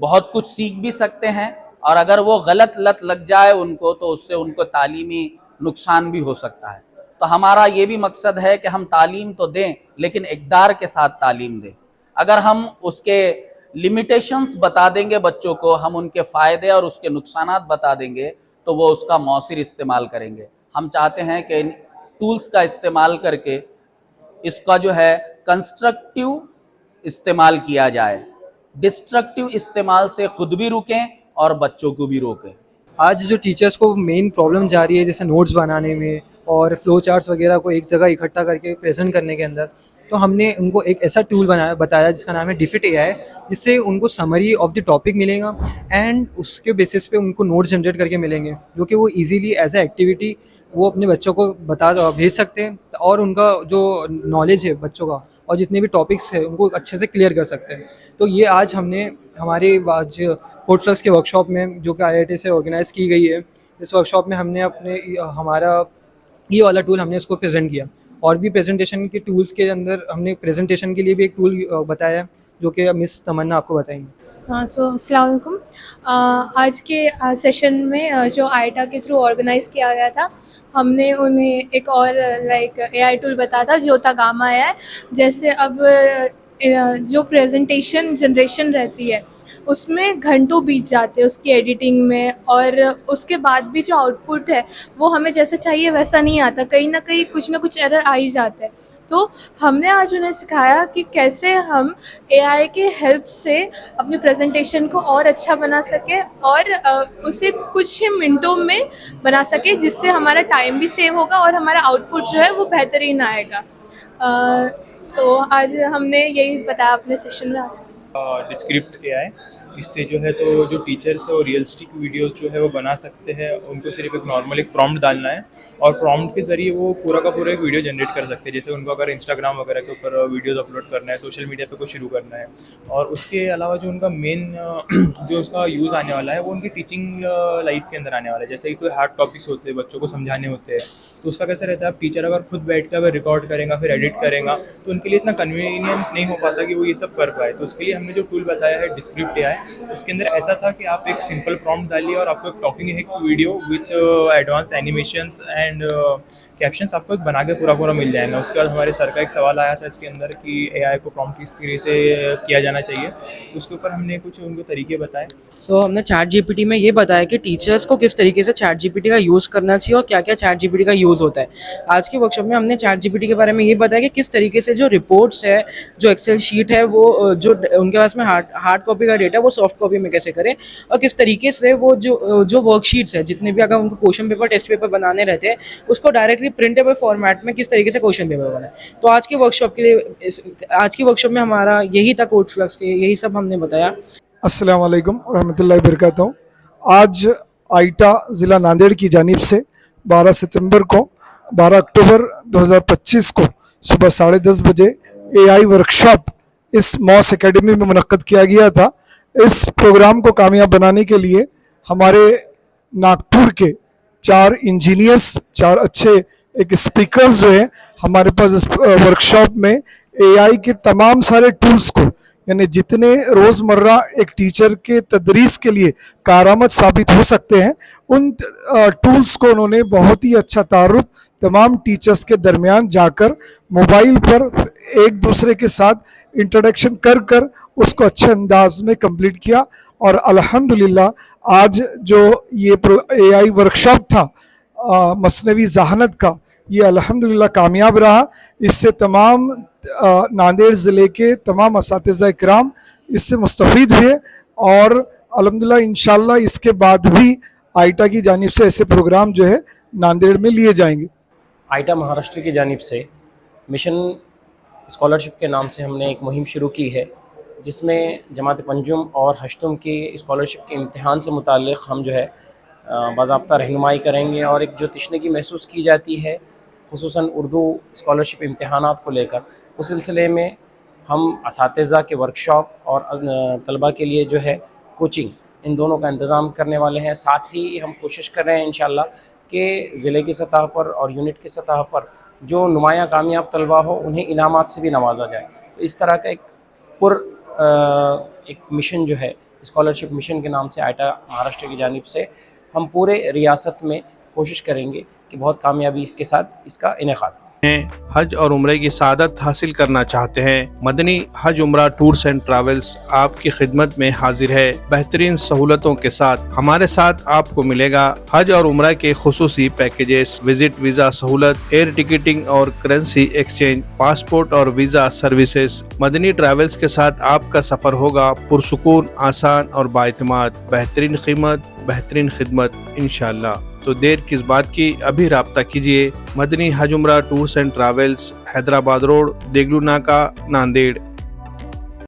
بہت کچھ سیکھ بھی سکتے ہیں، اور اگر وہ غلط لت لگ جائے ان کو تو اس سے ان کو تعلیمی نقصان بھی ہو سکتا ہے۔ تو ہمارا یہ بھی مقصد ہے کہ ہم تعلیم تو دیں لیکن اقدار کے ساتھ تعلیم دیں۔ اگر ہم اس کے لمیٹیشنز بتا دیں گے بچوں کو، ہم ان کے فائدے اور اس کے نقصانات بتا دیں گے تو وہ اس کا مؤثر استعمال کریں گے۔ ہم چاہتے ہیں کہ ان ٹولز کا استعمال کر کے اس کا جو ہے کنسٹرکٹیو استعمال کیا جائے، ڈسٹرکٹیو استعمال سے خود بھی رکیں اور بچوں کو بھی روکیں۔ آج جو ٹیچرس کو مین پرابلم جا رہی ہے جیسے نوٹس بنانے میں اور فلو چارٹس وغیرہ کو ایک جگہ اکٹھا کر کے پریزنٹ کرنے کے اندر، تو ہم نے ان کو ایک ایسا ٹول بتایا جس کا نام ہے ڈیفٹ اے آئی، جس سے ان کو سمری آف دی ٹاپک ملے گا اینڈ اس کے بیسس پہ ان کو نوٹس جنریٹ کر کے ملیں گے، جو کہ وہ ایزیلی ایز اے ایکٹیویٹی وہ اپنے بچوں کو بھیج سکتے ہیں، اور ان کا جو نالج ہے بچوں کا اور جتنے بھی ٹاپکس ہیں ان کو اچھے سے کلیئر کر سکتے ہیں۔ تو یہ آج ہم نے ہمارے کوڈ فلکس کے ورکشاپ میں جو کہ IIT سے آرگنائز کی گئی ہے، اس ورکشاپ میں ہم نے ہمارا یہ والا ٹول ہم نے اس کو پریزنٹ کیا، اور بھی پریزنٹیشن کے ٹولز کے اندر ہم نے پریزنٹیشن کے لیے بھی ایک ٹول بتایا ہے جو کہ مس تمنا آپ کو بتائیں گے۔ ہاں السلام علیکم۔ آج کے سیشن میں جو آئیٹا کے تھرو آرگنائز کیا گیا تھا، ہم نے انہیں ایک اور AI ٹول بتایا تھا جو تاگاما ہے۔ جیسے اب جو پریزنٹیشن جنریشن رہتی ہے اس میں گھنٹوں بیت جاتے ہیں اس کی ایڈیٹنگ میں، اور اس کے بعد بھی جو آؤٹ پٹ ہے وہ ہمیں جیسا چاہیے ویسا نہیں آتا، کہیں نہ کچھ ایرر آ ہی جاتا ہے۔ تو ہم نے آج انہیں سکھایا کہ کیسے ہم AI کے ہیلپ سے اپنی پریزنٹیشن کو اور اچھا بنا سکیں اور اسے کچھ ہی منٹوں میں بنا سکیں، جس سے ہمارا ٹائم بھی سیو ہوگا اور ہمارا آؤٹ پٹ جو ہے وہ بہترین آئے گا۔ آج ہم نے یہی بتایا اپنے سیشن میں آج۔ ڈسکرپٹ AI، اس سے جو ہے تو جو ٹیچرس ہے وہ ریئلسٹک ویڈیوز جو ہے وہ بنا سکتے ہیں۔ ان کو صرف ایک نارمل ایک پرومپٹ ڈالنا ہے اور پرومپٹ کے ذریعے وہ پورا کا پورا ایک ویڈیو جنریٹ کر سکتے ہیں۔ جیسے ان کو اگر انسٹاگرام وغیرہ کے اوپر ویڈیوز اپلوڈ کرنا ہے، سوشل میڈیا پہ کچھ شروع کرنا ہے، اور اس کے علاوہ جو ان کا مین جو اس کا یوز آنے والا ہے وہ ان کی ٹیچنگ لائف کے اندر آنے والا ہے۔ جیسے کہ کوئی ہارڈ ٹاپکس ہوتے ہیں بچوں کو سمجھانے ہوتے ہیں، تو اس کا کیسے رہتا ہے، اب ٹیچر اگر خود بیٹھ کے اگر ریکارڈ کرے گا پھر ایڈٹ کرے گا تو ان کے لیے اتنا کنوینئنس نہیں ہو پاتا کہ وہ یہ سب کر پائے۔ تو اس کے لیے ہم نے جو ٹول بتایا ہے ڈسکرپٹ AI، اس کے اندر ایسا تھا کہ آپ ایک سمپل پرومپٹ ڈالیے اور آپ کو ایک ٹاکنگ ایک video with advance animations and captions آپ کو ایک بنا کے پورا مل جائے گا۔ اس کے بعد ہمارے سر کا ایک سوال آیا تھا اس کے اندر کہ AI کو پرومپٹ کس طریقے سے کیا جانا چاہیے، اس کے اوپر ہم نے کچھ ان کو طریقے بتائے۔ ہم نے چیٹ GPT میں یہ بتایا کہ ٹیچرس کو کس طریقے سے چیٹ GPT کا یوز کرنا چاہیے اور کیا کیا چیٹ GPT کا یوز ہوتا ہے۔ آج کے ورکشاپ میں ہم نے چیٹ GPT کے بارے میں یہ بتایا کہ کس طریقے سے جو رپورٹس ہے، جو ایکسل شیٹ ہے، وہ جو ان کے پاس میں ہارڈ کاپی کا ڈیٹا وہ سافٹ کاپی میں کیسے کرے، اور کس طریقے سے وہ جو ورک شیٹس ہے جتنے بھی اگر ان کو کوشچن پیپر ٹیسٹ پیپر بنانے رہتے ہیں اس کو ڈائریکٹلی پرنٹیبل فارمیٹ میں کس طریقے سے کوشچن پیپر بنائے۔ تو آج کے ورکشاپ میں ہمارا یہی تھا، کوڈ فلکس کے یہی سب ہم نے بتایا۔ السلام علیکم ورحمۃ اللہ وبرکاتہ۔ آج آئیٹا ضلع ناندیڑ کی جانب سے 12 اکتوبر 2025 کو صبح 10:30 بجے AI ورکشاپ اس موس اکیڈمی میں منعقد کیا گیا تھا۔ اس پروگرام کو کامیاب بنانے کے لیے ہمارے ناگپور کے 4 انجینئرس، 4 اچھے ایک اسپیکرز جو ہیں ہمارے پاس اس ورکشاپ میں AI کے تمام سارے ٹولز کو، یعنی جتنے روزمرہ ایک ٹیچر کے تدریس کے لیے کارآمد ثابت ہو سکتے ہیں، ان ٹولز کو انہوں نے بہت ہی اچھا تعارف تمام ٹیچرز کے درمیان جا کر موبائل پر ایک دوسرے کے ساتھ انٹروڈکشن کر اس کو اچھے انداز میں کمپلیٹ کیا، اور الحمدللہ آج جو یہ AI ورکشاپ تھا مصنوعی ذہانت کا، یہ الحمدللہ کامیاب رہا۔ اس سے تمام ناندیڑ ضلع کے تمام اساتذہ کرام اس سے مستفید ہوئے، اور الحمدللہ انشاءاللہ اس کے بعد بھی آئیٹا کی جانب سے ایسے پروگرام جو ہے ناندیڑ میں لیے جائیں گے۔ آئیٹا مہاراشٹر کی جانب سے مشن اسکالرشپ کے نام سے ہم نے ایک مہم شروع کی ہے، جس میں جماعت پنجم اور ہشتم کی اسکالرشپ کے امتحان سے متعلق ہم جو ہے باضابطہ رہنمائی کریں گے، اور ایک جو تشنگی محسوس کی جاتی ہے خصوصاً اردو اسکالرشپ امتحانات کو لے کر، اس سلسلے میں ہم اساتذہ کے ورکشاپ اور طلباء کے لیے جو ہے کوچنگ، ان دونوں کا انتظام کرنے والے ہیں۔ ساتھ ہی ہم کوشش کر رہے ہیں انشاءاللہ کہ ضلع کی سطح پر اور یونٹ کی سطح پر جو نمایاں کامیاب طلباء ہو انہیں انعامات سے بھی نوازا جائے۔ تو اس طرح کا ایک ایک مشن جو ہے اسکالرشپ مشن کے نام سے آئٹا مہاراشٹر کی جانب سے ہم پورے ریاست میں کوشش کریں گے کہ بہت کامیابی کے ساتھ اس کا انعقاد ہو. حج اور عمرے کی سعادت حاصل کرنا چاہتے ہیں؟ مدنی Hajj Umrah tours and travels آپ کی خدمت میں حاضر ہے. بہترین سہولتوں کے ساتھ ہمارے ساتھ آپ کو ملے گا حج اور عمرہ کے خصوصی پیکیجز، وزٹ ویزا سہولت، ایئر ٹکٹنگ اور کرنسی ایکسچینج، پاسپورٹ اور ویزا سروسز. مدنی ٹریولز کے ساتھ آپ کا سفر ہوگا پرسکون، آسان اور بااعتماد. بہترین قیمت، بہترین خدمت انشاءاللہ. تو دیر کس بات کی، ابھی رابطہ کیجیے. Madni Hajj Umrah tours and travels, Hyderabad road, Deglur Naka, Nanded.